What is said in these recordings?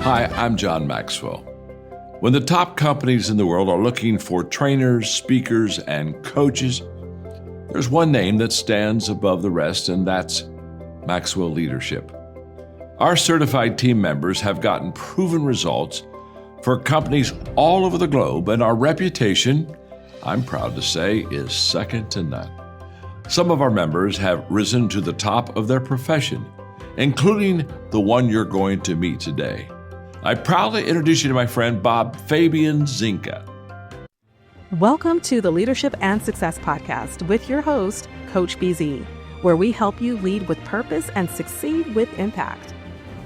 Hi, I'm John Maxwell. When the top companies in the world are looking for trainers, speakers, and coaches, there's one name that stands above the rest, and that's Maxwell Leadership. Our certified team members have gotten proven results for companies all over the globe, and our reputation, I'm proud to say, is second to none. Some of our members have risen to the top of their profession, including the one you're going to meet today. I proudly introduce you to my friend Bob Fabian Zinka. Welcome to the Leadership and Success Podcast with your host, Coach BZ, where we help you lead with purpose and succeed with impact.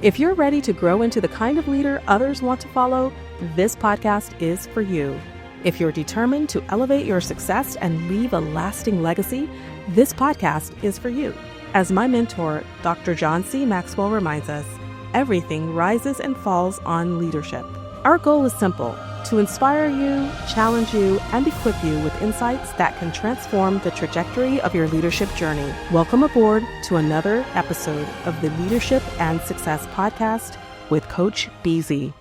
If you're ready to grow into the kind of leader others want to follow, this podcast is for you. If you're determined to elevate your success and leave a lasting legacy, this podcast is for you. As my mentor, Dr. John C. Maxwell reminds us, everything rises and falls on leadership. Our goal is simple: to inspire you, challenge you, and equip you with insights that can transform the trajectory of your leadership journey. Welcome aboard to another episode of the Leadership and Success Podcast with Coach BZ.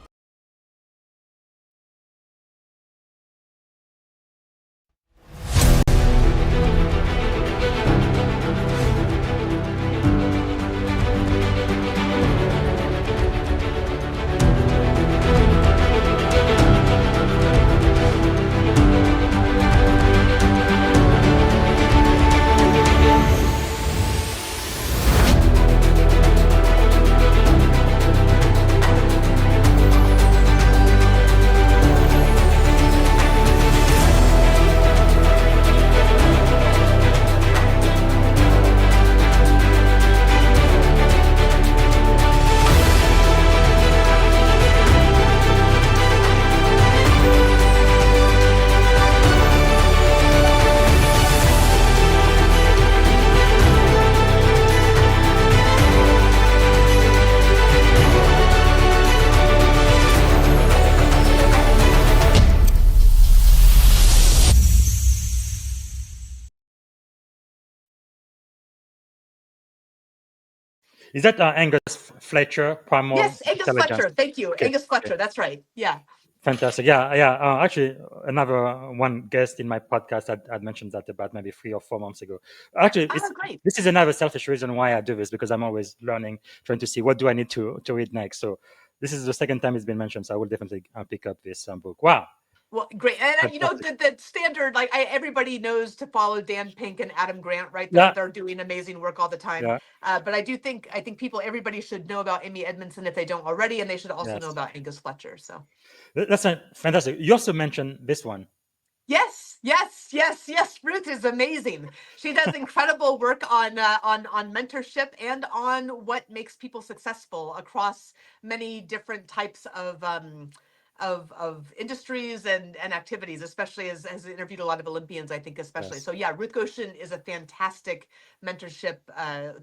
Is that Angus Fletcher, Primal Yes, Angus Intelligence? Fletcher. Thank you. Okay. Angus Fletcher. That's right. Yeah. Fantastic. Yeah. Actually, another one guest in my podcast had mentioned that about maybe 3 or 4 months ago. Actually, Great. this is another selfish reason why I do this, because I'm always learning, trying to see what do I need to read next. So this is the second time it's been mentioned, so I will definitely pick up this book. Wow. Well, great. And the standard, everybody knows to follow Dan Pink and Adam Grant, right? They're doing amazing work all the time. Yeah. But I think everybody should know about Amy Edmondson if they don't already, and they should also know about Angus Fletcher. So that's fantastic. You also mentioned this one. Yes. Ruth is amazing. She does incredible work on mentorship and on what makes people successful across many different types of industries and activities, especially as interviewed a lot of Olympians, I think, especially. Yes. So yeah, Ruth Goshen is a fantastic mentorship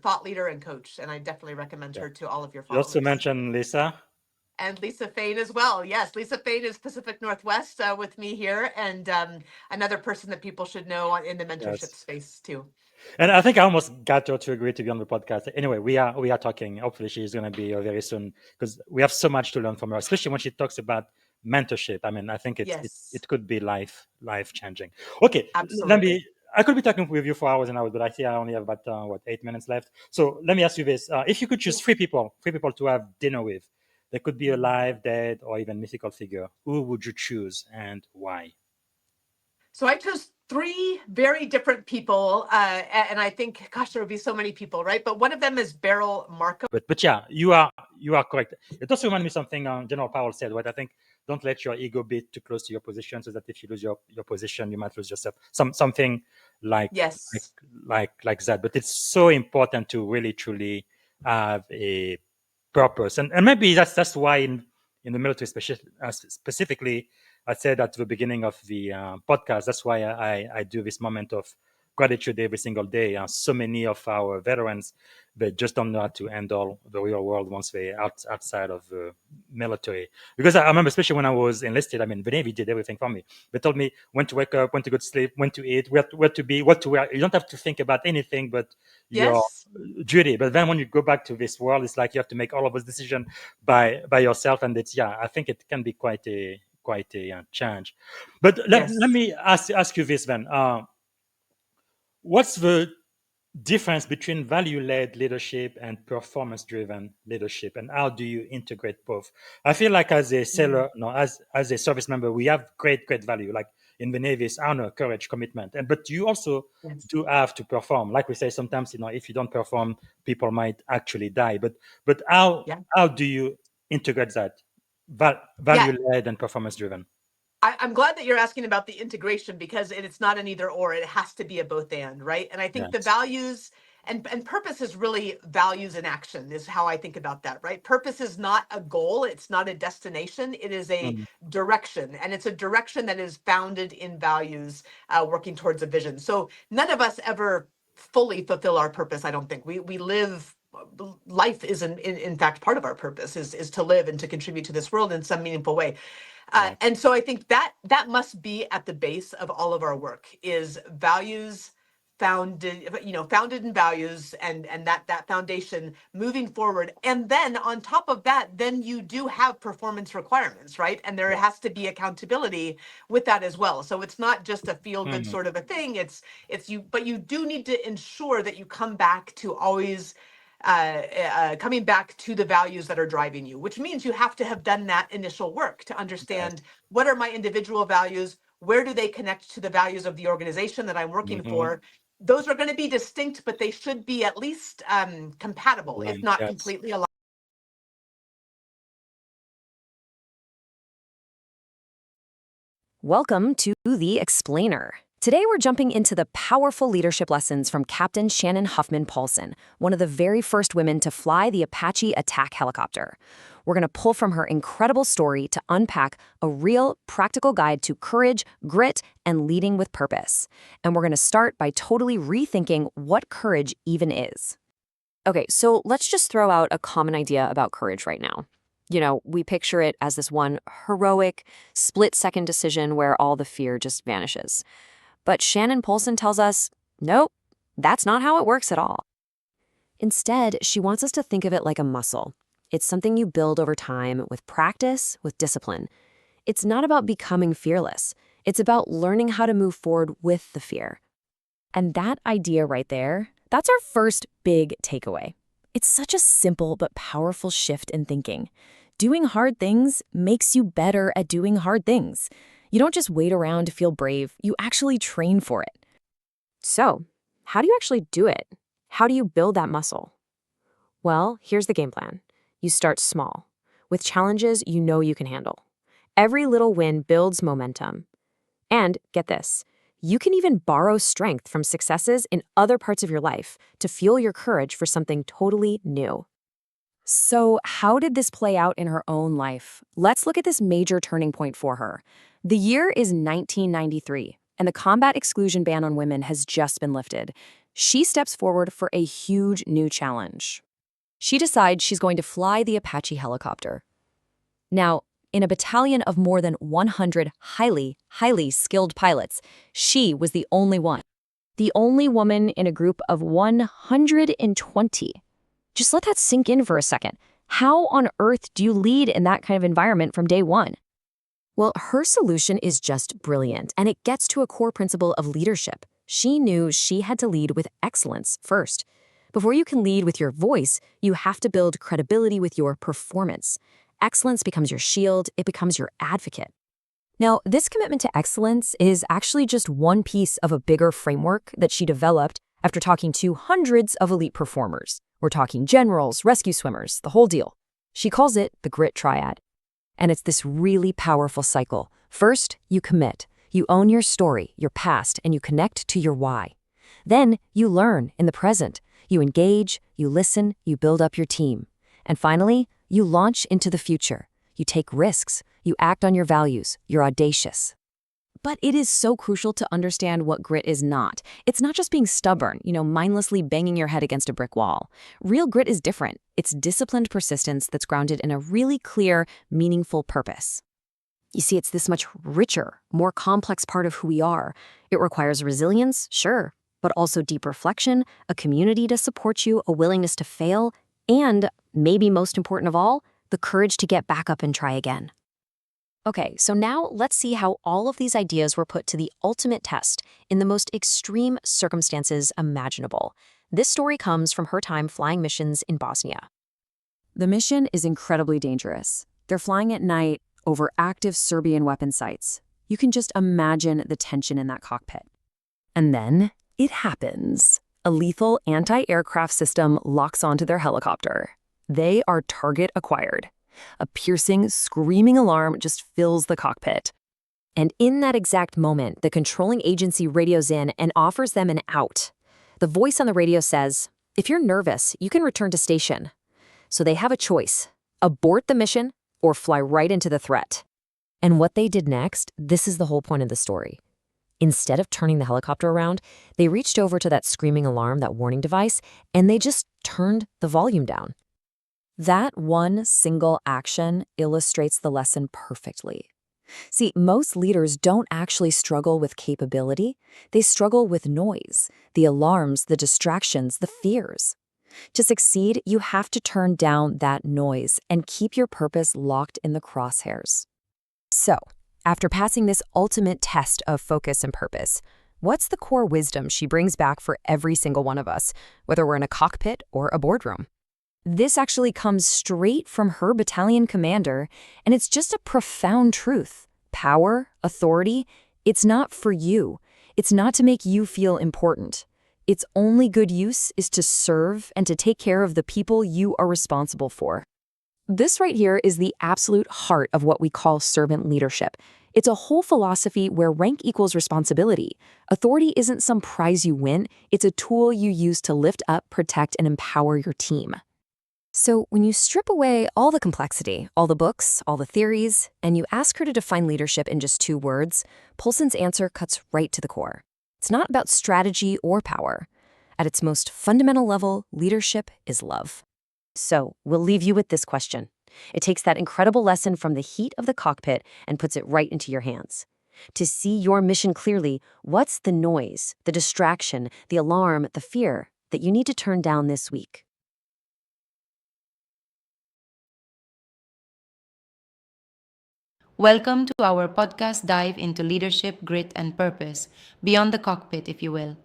thought leader and coach, and I definitely recommend her to all of your followers. You also mentioned Lisa. And Lisa Fain as well. Yes, Lisa Fain is Pacific Northwest with me here, and another person that people should know in the mentorship space too. And I think I almost got her to agree to be on the podcast. Anyway, we are talking. Hopefully, she's going to be here very soon, because we have so much to learn from her, especially when she talks about mentorship. I mean, I think it could be life changing. Okay, absolutely. I could be talking with you for hours and hours, but I see I only have about 8 minutes left. So let me ask you this: if you could choose three people to have dinner with, they could be alive, dead, or even mythical figure, who would you choose and why? So I chose 3 very different people, and I think, gosh, there would be so many people, right? But one of them is Beryl Markham. But yeah, you are correct. It also reminds me something General Powell said, right? I think don't let your ego be too close to your position, so that if you lose your position, you might lose yourself. Something like that. But it's so important to really truly have a purpose, and maybe that's why in the military specifically, I said at the beginning of the podcast, that's why I do this moment of gratitude every single day. So many of our veterans, they just don't know how to handle the real world once they're outside of the military. Because I remember, especially when I was enlisted, I mean, the Navy did everything for me. They told me when to wake up, when to go to sleep, when to eat, where to be, what to wear. You don't have to think about anything but your duty. But then when you go back to this world, it's like you have to make all of those decisions by yourself, and it's I think it can be quite a challenge. But let me ask you this then. What's the difference between value-led leadership and performance-driven leadership, and how do you integrate both? I feel like as a seller, no, as a service member, we have great value. Like in the Navy, it's honor, courage, commitment, but you also do have to perform. Like we say, sometimes if you don't perform, people might actually die. But how do you integrate that value-led and performance-driven? I'm glad that you're asking about the integration, because it's not an either or, it has to be a both and, right? And I think the values and purpose is really values in action is how I think about that, right? Purpose is not a goal, it's not a destination, it is a direction, and it's a direction that is founded in values, working towards a vision. So none of us ever fully fulfill our purpose. I don't think we live. Life is in fact part of our purpose is to live and to contribute to this world in some meaningful way. And so I think that must be at the base of all of our work, is values founded in values, and that foundation moving forward. And then on top of that, then you do have performance requirements, right? And there has to be accountability with that as well. So it's not just a feel good sort of a thing. It's you, but you do need to ensure that you come back to always coming back to the values that are driving you, which means you have to have done that initial work to understand what are my individual values, where do they connect to the values of the organization that I'm working for. Those are going to be distinct, but they should be at least compatible, if not completely aligned. Welcome to The Explainer. Today we're jumping into the powerful leadership lessons from Captain Shannon Huffman Polson, one of the very first women to fly the Apache attack helicopter. We're going to pull from her incredible story to unpack a real, practical guide to courage, grit, and leading with purpose. And we're going to start by totally rethinking what courage even is. Okay, so let's just throw out a common idea about courage right now. We picture it as this one heroic, split-second decision where all the fear just vanishes. But Shannon Polson tells us, nope, that's not how it works at all. Instead, she wants us to think of it like a muscle. It's something you build over time with practice, with discipline. It's not about becoming fearless. It's about learning how to move forward with the fear. And that idea right there, that's our first big takeaway. It's such a simple but powerful shift in thinking. Doing hard things makes you better at doing hard things. You don't just wait around to feel brave, you actually train for it. So, how do you actually do it? How do you build that muscle? Well, here's the game plan. You start small, with challenges you know you can handle. Every little win builds momentum. And get this, you can even borrow strength from successes in other parts of your life to fuel your courage for something totally new. So, how did this play out in her own life? Let's look at this major turning point for her. The year is 1993, and the combat exclusion ban on women has just been lifted. She steps forward for a huge new challenge. She decides she's going to fly the Apache helicopter. Now, in a battalion of more than 100 highly skilled pilots, she was the only one. The only woman in a group of 120. Just let that sink in for a second. How on earth do you lead in that kind of environment from day one? Well, her solution is just brilliant, and it gets to a core principle of leadership. She knew she had to lead with excellence first. Before you can lead with your voice, you have to build credibility with your performance. Excellence becomes your shield, it becomes your advocate. Now, this commitment to excellence is actually just one piece of a bigger framework that she developed after talking to hundreds of elite performers. We're talking generals, rescue swimmers, the whole deal. She calls it the grit triad. And it's this really powerful cycle. First, you commit. You own your story, your past, and you connect to your why. Then, you learn in the present. You engage, you listen, you build up your team. And finally, you launch into the future. You take risks. You act on your values. You're audacious. But it is so crucial to understand what grit is not. It's not just being stubborn, mindlessly banging your head against a brick wall. Real grit is different. It's disciplined persistence that's grounded in a really clear, meaningful purpose. You see, it's this much richer, more complex part of who we are. It requires resilience, sure, but also deep reflection, a community to support you, a willingness to fail, and, maybe most important of all, the courage to get back up and try again. Okay, so now let's see how all of these ideas were put to the ultimate test in the most extreme circumstances imaginable. This story comes from her time flying missions in Bosnia. The mission is incredibly dangerous. They're flying at night over active Serbian weapon sites. You can just imagine the tension in that cockpit. And then it happens. A lethal anti-aircraft system locks onto their helicopter. They are target acquired. A piercing, screaming alarm just fills the cockpit. And in that exact moment, the controlling agency radios in and offers them an out. The voice on the radio says, "If you're nervous, you can return to station." So they have a choice: abort the mission or fly right into the threat. And what they did next, this is the whole point of the story. Instead of turning the helicopter around, they reached over to that screaming alarm, that warning device, and they just turned the volume down. That one single action illustrates the lesson perfectly. See, most leaders don't actually struggle with capability. They struggle with noise, the alarms, the distractions, the fears. To succeed, you have to turn down that noise and keep your purpose locked in the crosshairs. So, after passing this ultimate test of focus and purpose, what's the core wisdom she brings back for every single one of us, whether we're in a cockpit or a boardroom? This actually comes straight from her battalion commander, and it's just a profound truth. Power, authority, it's not for you. It's not to make you feel important. Its only good use is to serve and to take care of the people you are responsible for. This right here is the absolute heart of what we call servant leadership. It's a whole philosophy where rank equals responsibility. Authority isn't some prize you win, it's a tool you use to lift up, protect, and empower your team. So when you strip away all the complexity, all the books, all the theories, and you ask her to define leadership in just 2 words, Polson's answer cuts right to the core. It's not about strategy or power. At its most fundamental level, leadership is love. So we'll leave you with this question. It takes that incredible lesson from the heat of the cockpit and puts it right into your hands. To see your mission clearly, what's the noise, the distraction, the alarm, the fear that you need to turn down this week? Welcome to our podcast dive into leadership, grit, and purpose, beyond the cockpit, if you will.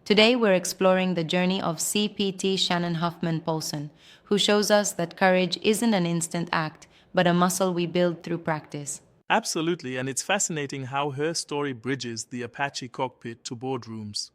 Today, we're exploring the journey of CPT Shannon Huffman Polson, who shows us that courage isn't an instant act, but a muscle we build through practice. Absolutely, and it's fascinating how her story bridges the Apache cockpit to boardrooms.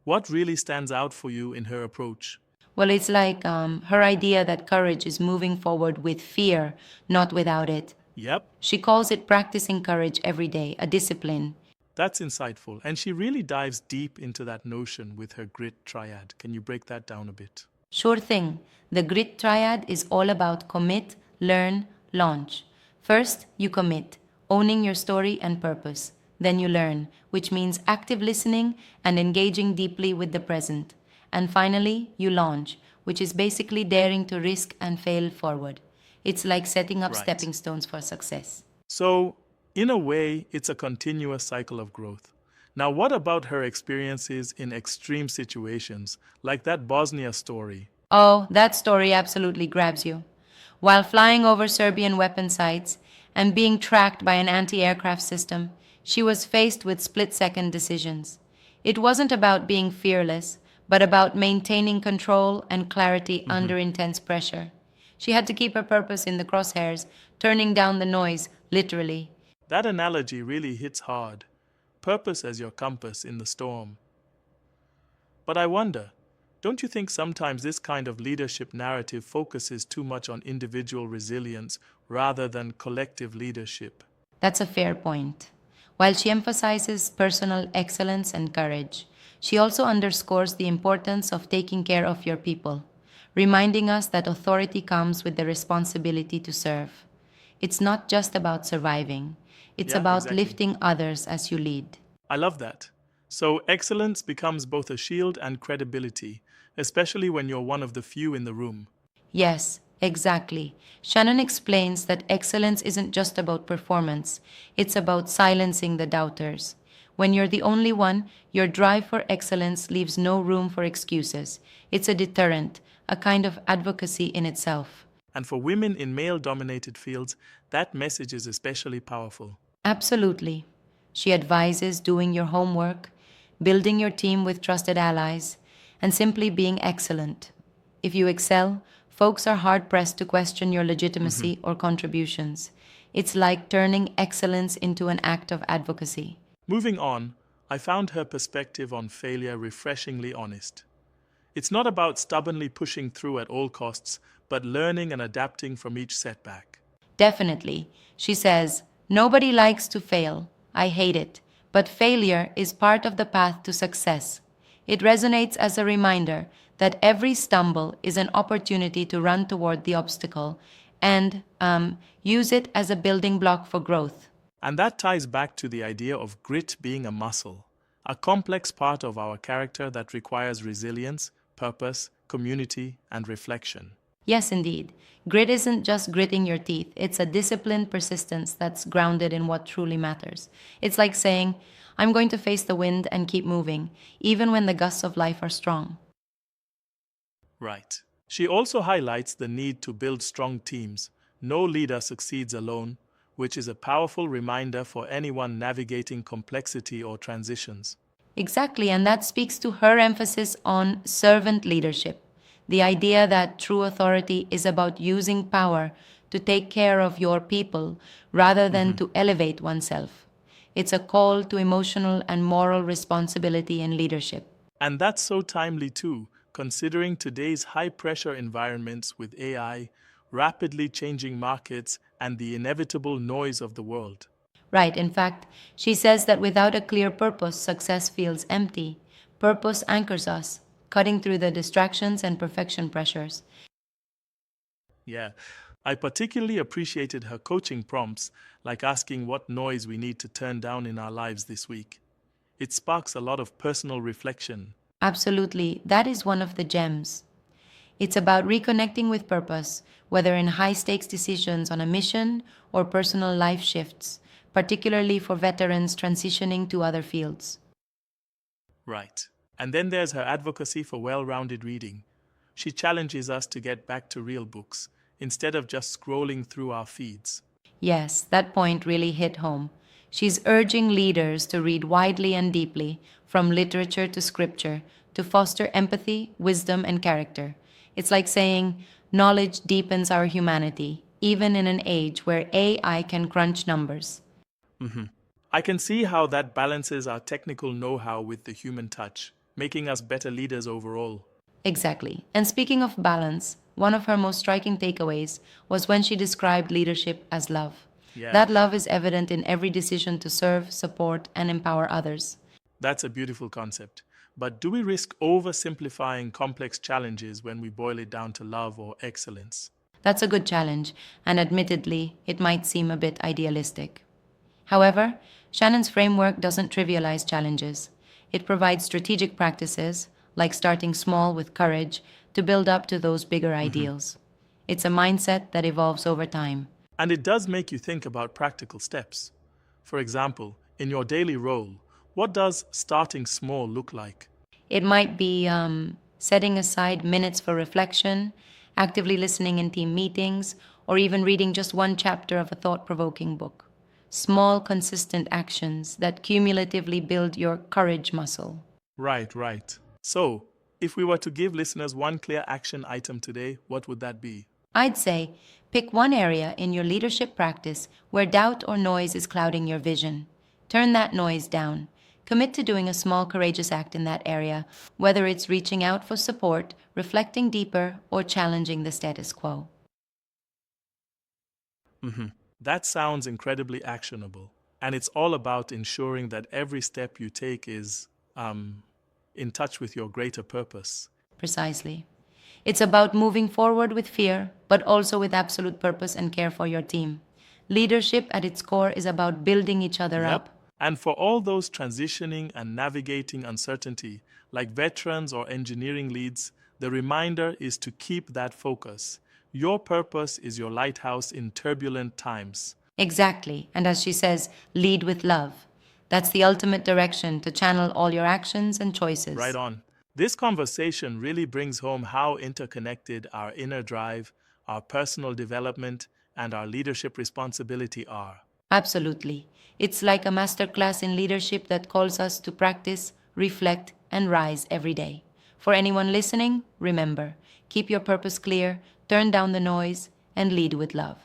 What really stands out for you in her approach? Well, it's like her idea that courage is moving forward with fear, not without it. Yep, She calls it practicing courage every day, a discipline. that's insightful, and she really dives deep into that notion with her grit triad. Can you break that down a bit? Sure thing. The grit triad is all about commit, learn, launch. First, you commit, owning your story and purpose. Then you learn, which means active listening and engaging deeply with the present. And finally, you launch, which is basically daring to risk and fail forward. It's like setting up Right. stepping stones for success. So, in a way, it's a continuous cycle of growth. Now, what about her experiences in extreme situations, like that Bosnia story? Oh, that story absolutely grabs you. While flying over Serbian weapon sites and being tracked by an anti-aircraft system, she was faced with split-second decisions. It wasn't about being fearless, but about maintaining control and clarity under intense pressure. She had to keep her purpose in the crosshairs, turning down the noise, literally. That analogy really hits hard. Purpose as your compass in the storm. But I wonder, don't you think sometimes this kind of leadership narrative focuses too much on individual resilience rather than collective leadership? That's a fair point. While she emphasizes personal excellence and courage, she also underscores the importance of taking care of your people, reminding us that authority comes with the responsibility to serve. It's not just about surviving. It's Yeah, about exactly. lifting others as you lead. I love that. So excellence becomes both a shield and credibility, especially when you're one of the few in the room. Yes, exactly. Shannon explains that excellence isn't just about performance, it's about silencing the doubters. When you're the only one, your drive for excellence leaves no room for excuses. It's a deterrent, a kind of advocacy in itself. And for women in male dominated fields, that message is especially powerful. Absolutely. She advises doing your homework, building your team with trusted allies, and simply being excellent. If you excel, folks are hard pressed to question your legitimacy or contributions. It's like turning excellence into an act of advocacy. Moving on, I found her perspective on failure refreshingly honest. It's not about stubbornly pushing through at all costs, but learning and adapting from each setback. Definitely. She says, "Nobody likes to fail. I hate it. But failure is part of the path to success." It resonates as a reminder that every stumble is an opportunity to run toward the obstacle and use it as a building block for growth. And that ties back to the idea of grit being a muscle, a complex part of our character that requires resilience, purpose, community, and reflection. Yes, indeed. Grit isn't just gritting your teeth, it's a disciplined persistence that's grounded in what truly matters. It's like saying, "I'm going to face the wind and keep moving, even when the gusts of life are strong." Right. She also highlights the need to build strong teams. No leader succeeds alone, which is a powerful reminder for anyone navigating complexity or transitions. Exactly, and that speaks to her emphasis on servant leadership. The idea that true authority is about using power to take care of your people rather than to elevate oneself. It's a call to emotional and moral responsibility in leadership. And that's so timely too, considering today's high-pressure environments with AI, rapidly changing markets, and the inevitable noise of the world. Right, in fact, she says that without a clear purpose, success feels empty. Purpose anchors us, cutting through the distractions and perfection pressures. Yeah, I particularly appreciated her coaching prompts, like asking what noise we need to turn down in our lives this week. It sparks a lot of personal reflection. Absolutely, that is one of the gems. It's about reconnecting with purpose, whether in high stakes decisions on a mission or personal life shifts, particularly for veterans transitioning to other fields. Right. And then there's her advocacy for well-rounded reading. She challenges us to get back to real books, instead of just scrolling through our feeds. Yes, that point really hit home. She's urging leaders to read widely and deeply, from literature to scripture, to foster empathy, wisdom, and character. It's like saying, knowledge deepens our humanity, even in an age where AI can crunch numbers. I can see how that balances our technical know-how with the human touch, making us better leaders overall. Exactly. And speaking of balance, one of her most striking takeaways was when she described leadership as love. Yeah, That love is evident in every decision to serve, support, and empower others. that's a beautiful concept. But do we risk oversimplifying complex challenges when we boil it down to love or excellence? That's a good challenge, and admittedly, it might seem a bit idealistic. However, Shannon's framework doesn't trivialize challenges. It provides strategic practices, like starting small with courage, to build up to those bigger ideals. It's a mindset that evolves over time. And it does make you think about practical steps. For example, in your daily role, what does starting small look like? It might be setting aside minutes for reflection, actively listening in team meetings, or even reading just one chapter of a thought provoking book. Small, consistent actions that cumulatively build your courage muscle. Right. So, if we were to give listeners one clear action item today, what would that be? I'd say pick one area in your leadership practice where doubt or noise is clouding your vision. Turn that noise down. Commit to doing a small, courageous act in that area, whether it's reaching out for support, reflecting deeper, or challenging the status quo. That sounds incredibly actionable. And it's all about ensuring that every step you take is in touch with your greater purpose. Precisely. It's about moving forward with fear, but also with absolute purpose and care for your team. Leadership at its core is about building each other Yep. up. And for all those transitioning and navigating uncertainty, like veterans or engineering leads, the reminder is to keep that focus. Your purpose is your lighthouse in turbulent times. Exactly. And as she says, lead with love. That's the ultimate direction to channel all your actions and choices. Right on. This conversation really brings home how interconnected our inner drive, our personal development, and our leadership responsibility are. Absolutely. It's like a masterclass in leadership that calls us to practice, reflect, and rise every day. For anyone listening, remember, keep your purpose clear, turn down the noise, and lead with love.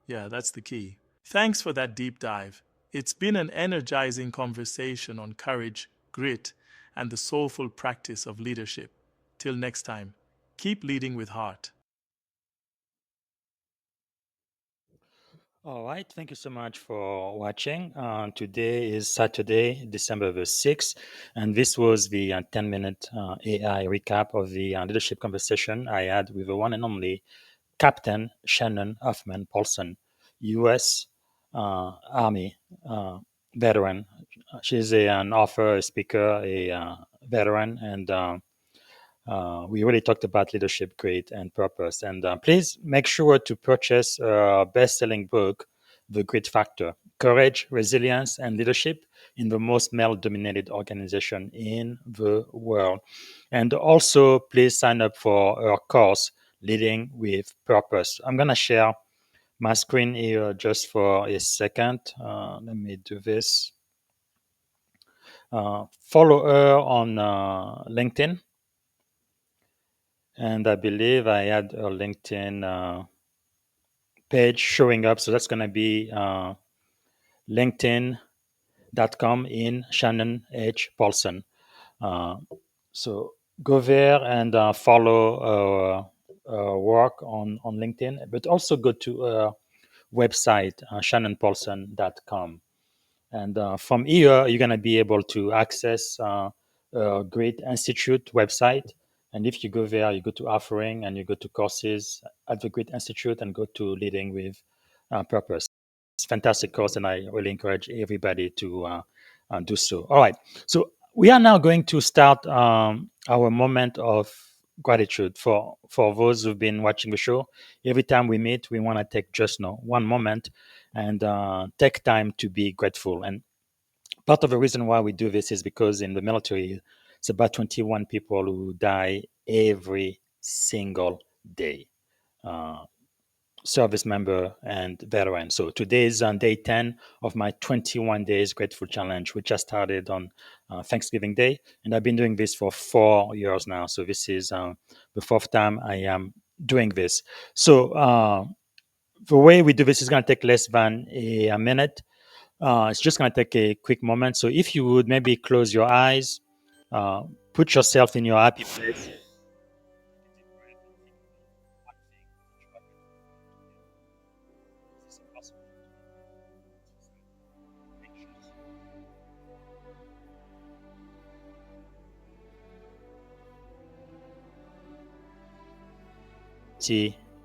Yeah, that's the key. Thanks for that deep dive. It's been an energizing conversation on courage, grit, and the soulful practice of leadership. Till next time, keep leading with heart. All right. Thank you so much for watching. Today is Saturday, December the 6th, and this was the 10-minute AI recap of the leadership conversation I had with the one and only Captain Shannon Huffman Polson, U.S. Army veteran. She's an author, a speaker, a veteran, and we really talked about leadership, grit, and purpose. And please make sure to purchase a best-selling book, The Grit Factor: Courage, Resilience, and Leadership in the most male-dominated organization in the world. And also, please sign up for our course, Leading with Purpose. I'm going to share my screen here just for a second. Let me do this. Follow her on LinkedIn. And I believe I had a LinkedIn page showing up. So that's going to be linkedin.com in Shannon H. Polson. Uh, so go there and follow work on LinkedIn, but also go to our website, shannonpolson.com. And from here, you're going to be able to access a great institute website. And if you go there, you go to offering and you go to courses at the Great Institute and go to leading with purpose. It's a fantastic course, and I really encourage everybody to do so. All right. So we are now going to start our moment of gratitude for those who've been watching the show. Every time we meet, we want to take just one moment and take time to be grateful. And part of the reason why we do this is because in the military, it's about 21 people who die every single day. Uh, Service member and veteran. So today is on day 10 of my 21 days grateful challenge, which I started on Thanksgiving Day. And I've been doing this for 4 years now. So this is the fourth time I am doing this. So the way we do this is going to take less than a minute. It's just going to take a quick moment. So if you would maybe close your eyes, put yourself in your happy place.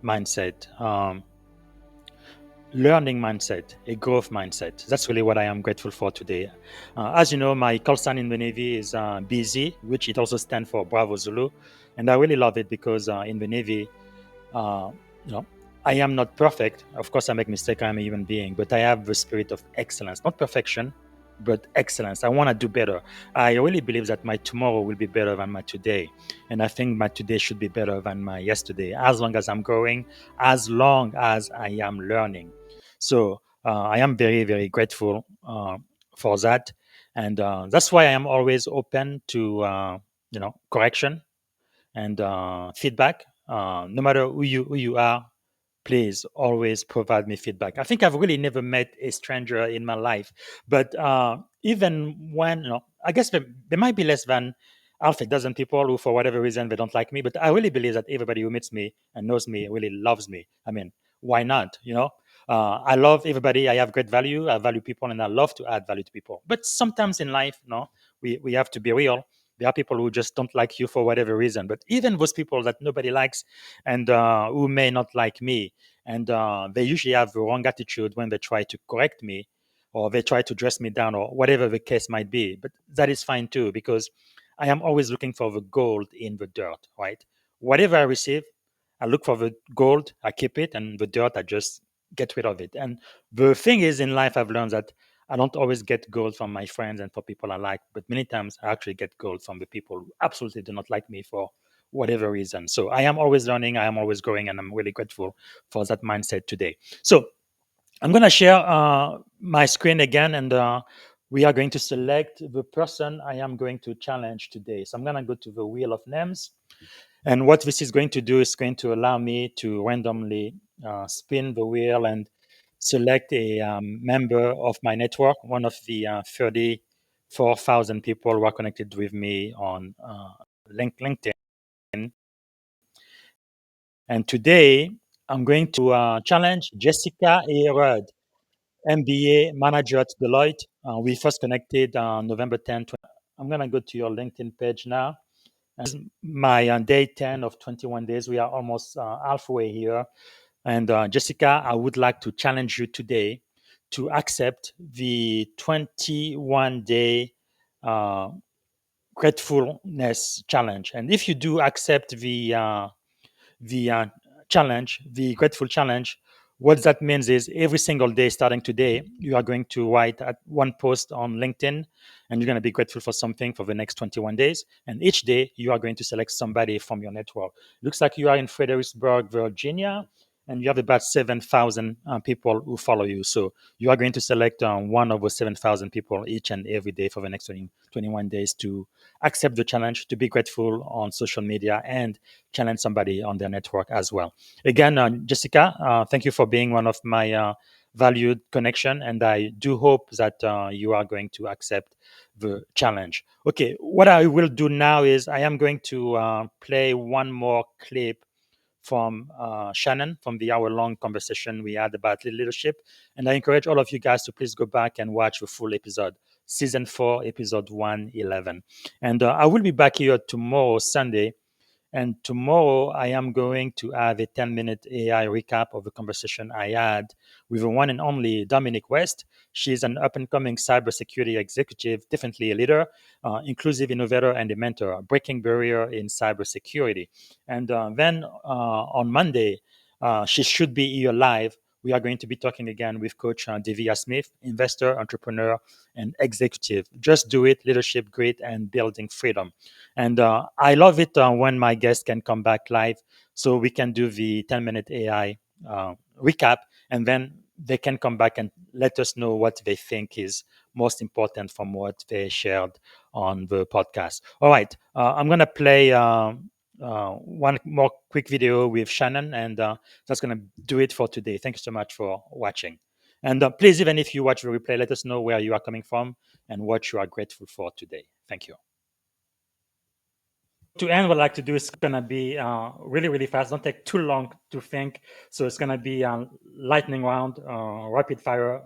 Mindset, learning mindset, a growth mindset. That's really what I am grateful for today. As you know, my call sign in the Navy is BZ, which it also stands for Bravo Zulu. And I really love it because in the Navy, uh, you know, I am not perfect. Of course, I make mistakes. I am a human being, but I have the spirit of excellence, not perfection, but excellence. I want to do better. I really believe that my tomorrow will be better than my today. And I think my today should be better than my yesterday, as long as I'm growing, as long as I am learning. So I am very, very grateful for that. And that's why I am always open to, correction and feedback. No matter who you are, please always provide me feedback. I think I've really never met a stranger in my life, but even when, I guess there might be less than half a dozen people who, for whatever reason, they don't like me. But I really believe that everybody who meets me and knows me really loves me. I mean, why not? I love everybody. I have great value. I value people, and I love to add value to people. But sometimes in life, we have to be real. There are people who just don't like you for whatever reason. But even those people that nobody likes and who may not like me, and they usually have the wrong attitude when they try to correct me or they try to dress me down or whatever the case might be. But that is fine too, because I am always looking for the gold in the dirt, right? Whatever I receive, I look for the gold, I keep it, and the dirt, I just get rid of it. And the thing is, in life, I've learned that I don't always get gold from my friends and for people I like, but many times I actually get gold from the people who absolutely do not like me for whatever reason. So I am always learning, I am always growing, and I'm really grateful for that mindset today. So I'm going to share my screen again, and we are going to select the person I am going to challenge today. So I'm going to go to the wheel of names. And what this is going to do is going to allow me to randomly spin the wheel and select a member of my network, one of the 34,000 people who are connected with me on LinkedIn. And today, I'm going to challenge Jessica A. Rudd, MBA manager at Deloitte. We first connected on November 10th. I'm going to go to your LinkedIn page now. This is my day 10 of 21 days. We are almost halfway here. And Jessica, I would like to challenge you today to accept the 21-day gratefulness challenge. And if you do accept the challenge, the grateful challenge, what that means is every single day starting today, you are going to write one post on LinkedIn and you're going to be grateful for something for the next 21 days. And each day you are going to select somebody from your network. Looks like you are in Fredericksburg, Virginia, and you have about 7,000 people who follow you. So you are going to select one of those 7,000 people each and every day for the next 21 days to accept the challenge, to be grateful on social media, and challenge somebody on their network as well. Again, Jessica, thank you for being one of my valued connection, and I do hope that you are going to accept the challenge. Okay, what I will do now is I am going to play one more clip from Shannon from the hour-long conversation we had about leadership. And I encourage all of you guys to please go back and watch the full episode, season 4, episode 111. And I will be back here tomorrow, Sunday. And tomorrow, I am going to have a 10-minute AI recap of the conversation I had with the one and only Dominique West. She's an up-and-coming cybersecurity executive, definitely a leader, inclusive innovator, and a mentor, breaking barrier in cybersecurity. And then on Monday, she should be here live. We are going to be talking again with Coach Divya Smith, investor, entrepreneur, and executive. Just do it, leadership, grit, and building freedom. And I love it when my guests can come back live so we can do the 10-minute AI recap, and then they can come back and let us know what they think is most important from what they shared on the podcast. All right, I'm going to play one more quick video with Shannon, and that's going to do it for today. Thank you so much for watching. And please, even if you watch the replay, let us know where you are coming from and what you are grateful for today. Thank you. To end, what I'd like to do is going to be really, really fast. Don't take too long to think. So it's going to be lightning round, rapid fire.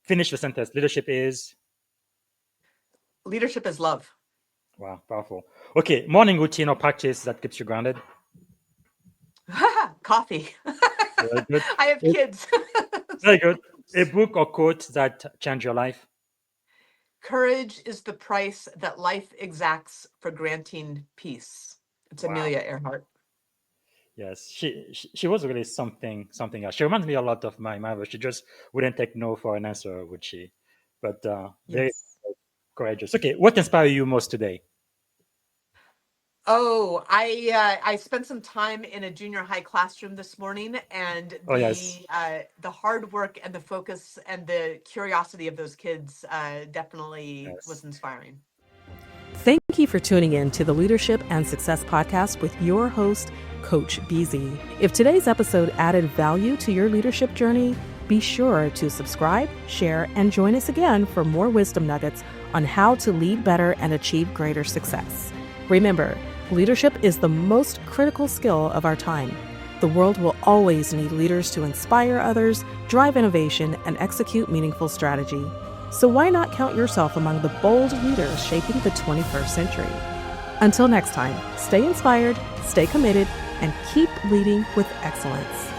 Finish the sentence. Leadership is? Leadership is love. Wow, powerful. Okay, morning routine or practice that keeps you grounded? Coffee. Very good. I have kids. Very good. A book or quote that changed your life? Courage is the price that life exacts for granting peace. It's Wow. Amelia Earhart. Yes, she was really something else. She reminds me a lot of my mother. She just wouldn't take no for an answer, would she? But very courageous. Okay, what inspired you most today? Oh, I spent some time in a junior high classroom this morning, and the hard work and the focus and the curiosity of those kids definitely was inspiring. Thank you for tuning in to the Leadership and Success Podcast with your host, Coach BZ. If today's episode added value to your leadership journey, be sure to subscribe, share, and join us again for more wisdom nuggets on how to lead better and achieve greater success. Remember, leadership is the most critical skill of our time. The world will always need leaders to inspire others, drive innovation, and execute meaningful strategy. So why not count yourself among the bold leaders shaping the 21st century? Until next time, stay inspired, stay committed, and keep leading with excellence.